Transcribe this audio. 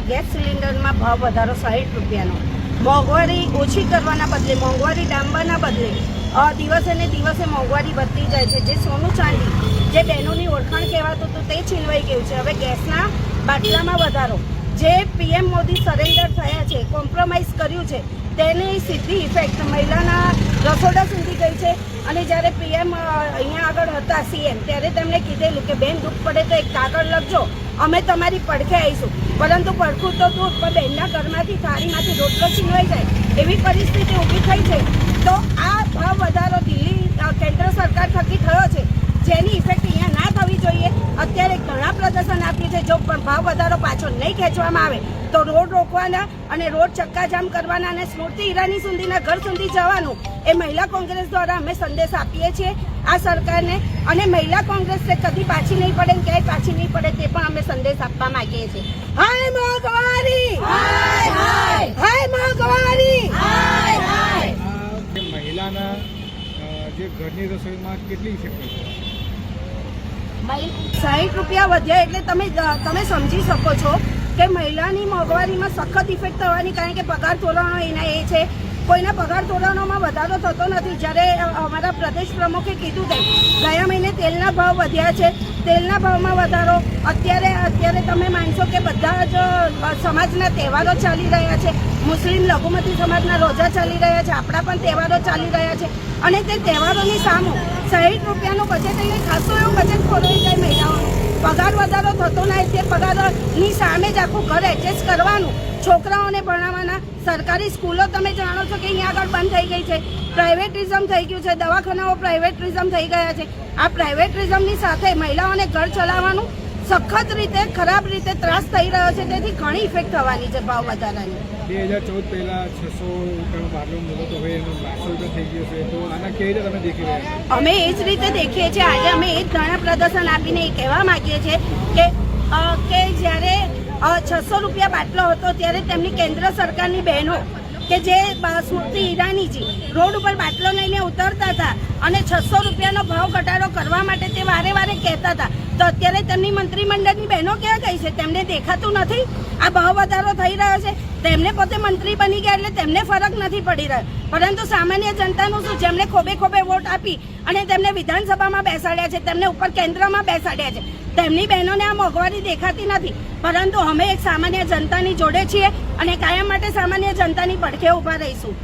Gas સિલિન્ડરમાં ભાવ વધારો 60 રૂપિયાનો, મોંઘવારી ઓછી કરવાના બદલે, મોંઘવારી ડામવાના બદલે દિવસે ને દિવસે મોંઘવારી વધતી જાય છે. જે સોનું ચાંદી, જે બહેનોની ઓળખાણ કહેવાતું હતું તે છીનવાઈ ગયું છે. હવે ગેસના બાટલામાં વધારો, જે PM મોદી સરેન્ડર થયા છે, કોમ્પ્રોમાઇઝ કર્યું છે, તેની સીધી ઇફેક્ટ મહિલાના રસોડા સુધી ગઈ છે. અને જ્યારે PM અહીંયા આગળ હતા CM, ત્યારે તેમણે કીધેલું કે બેન દુઃખ પડે તો એક કાગળ લખજો, અમે તમારી પડખે આવીશું. પરંતુ પડખું તો દૂર, પણ બહેનના ઘરમાંથી થાળીમાંથી રોટલો છીનવાઈ જાય એવી પરિસ્થિતિ ઊભી થઈ છે. તો આ ભાવ વધારો દિલ્હી કેન્દ્ર સરકાર થકી થયો છે, જેની ઇફેક્ટ અહીંયા ના થવી જોઈએ. અત્યારે ઘણા પ્રદર્શન આપ્યું છે. જો ભાવ વધારો પાછો નહીં ખેંચવામાં આવે તો રોડ રોકવાના અને રોડ ચક્કાજામ કરવાના અને સ્મૃતિ ઈરાની સુધીના ઘર સુધી જવાનું એ મહિલા કોંગ્રેસ દ્વારા અમે સંદેશ આપીએ છીએ આ સરકારને. અને મહિલા કોંગ્રેસ કદી પાછી નહીં પડે, ક્યાંય પાછી નહીં પડે તે પણ અમે સંદેશ આપવા માંગીએ છીએ. હાય મોંઘવારી, હાય હાય, હાય મોંઘવારી, હાય હાય. મહિલાના જે ઘરની રસોઈમાં કેટલી ઇફેક્ટ 60 રૂપિયા વધ્યા એટલે તમે સમજી શકો છો કે મહિલાની મોંઘવારીમાં સખત ઇફેક્ટ થવાની. કારણ કે પગાર ધોરણો એના એ છે, કોઈના પગાર ધોરણોમાં વધારો થતો નથી. જ્યારે અમારા પ્રદેશ પ્રમુખે કીધું તેમ ગયા મહિને તેલના ભાવ વધ્યા છે, તેલના ભાવમાં વધારો. અત્યારે તમે માનશો કે બધા જ સમાજના તહેવારો ચાલી રહ્યા છે. મુસ્લિમ લઘુમતી સમાજના રોજા ચાલી રહ્યા છે, આપણા પણ તહેવારો ચાલી રહ્યા છે. અને તે તહેવારોની સામે 60 રૂપિયાનું બજેટ, એટલે ખાસું એવું બજેટ ખોરવાઈ જાય મહિલાઓનું. પગાર વધારો થતો નથી, તે પગારની સામે જ આખું ઘર એડજસ્ટ કરવાનું, છોકરાઓને ભણાવવાના. સરકારી સ્કૂલો તમે જાણો છો કે અહીંયા આગળ બંધ થઈ ગઈ છે, પ્રાઇવેટિઝમ થઈ ગયું છે, દવાખાનાઓ પ્રાઇવેટિઝમ થઈ ગયા છે. આ પ્રાઇવેટિઝમની સાથે મહિલાઓને ઘર ચલાવવાનું સખત રીતે, ખરાબ રીતે ત્રાસ થઈ રહ્યો છે. તેથી ઘણી ઇફેક્ટ થવાની છે ભાવ વધારાની. 2014 પહેલા 600 રૂપિયાનો બાટલો મળતો તો હવે એનો 1200 રૂપિયા થઈ ગયો છે. તો આના કેવી રીતે તમે દેખી રહ્યા છો? અમે એ જ રીતે દેખીએ છીએ. આજે અમે એ જ ધરણા પ્રદર્શન આપીને એ કહેવા માંગીએ છીએ કે જ્યારે 600 રૂપિયા બાટલો હતો ત્યારે તેમની કેન્દ્ર સરકારની બહેનો કે જે સ્મૃતિ ઈરાનીજી રોડ ઉપર બાટલો લઈને ઉતરતા હતા અને 600 રૂપિયાનો ભાવ ઘટાડો કરવા માટે તે વારે વારે કહેતા હતા. તો અત્યારે તેમની મંત્રીમંડળની બહેનો ક્યાં ગઈ છે? તેમને દેખાતું નથી આ ભાવ વધારો થઈ રહ્યો છે? તેમને પોતે મંત્રી બની ગયા એટલે તેમને ફરક નથી પડી રહ્યો. પરંતુ સામાન્ય જનતાનું શું? જેમને ખોબે ખોબે વોટ આપી અને તેમને વિધાનસભામાં બેસાડ્યા છે, તેમને ઉપર કેન્દ્રમાં બેસાડ્યા છે, તેમની બહેનોને આ મોંઘવારી દેખાતી નથી. પરંતુ અમે એક સામાન્ય જનતાની જોડે છીએ અને કાયમ માટે સામાન્ય જનતાની પડખે ઊભા રહીશું.